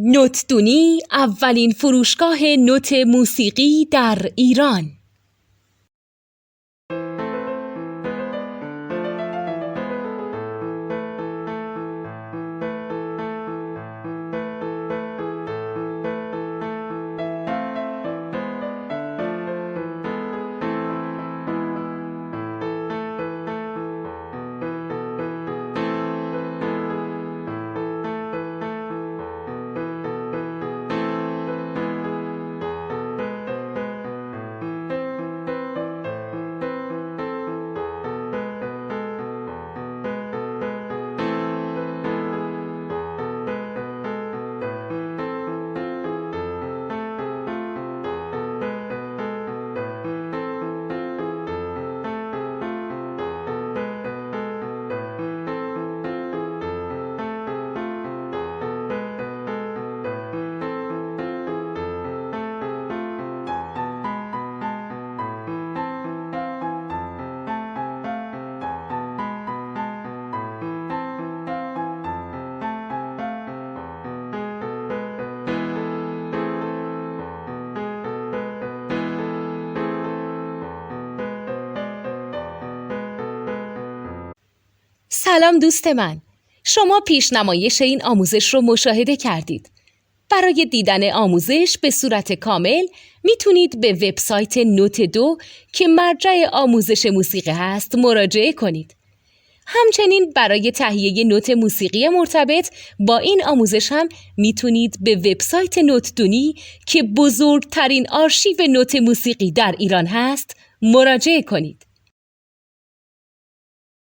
نوتدونی اولین فروشگاه نوت موسیقی در ایران. سلام دوست من، شما پیشنمایش این آموزش رو مشاهده کردید. برای دیدن آموزش به صورت کامل میتونید به وبسایت نوت2 که مرجع آموزش موسیقی هست مراجعه کنید. همچنین برای تهیه نوت موسیقی مرتبط با این آموزش هم میتونید به وبسایت نوتدونی که بزرگترین آرشیو نوت موسیقی در ایران هست مراجعه کنید.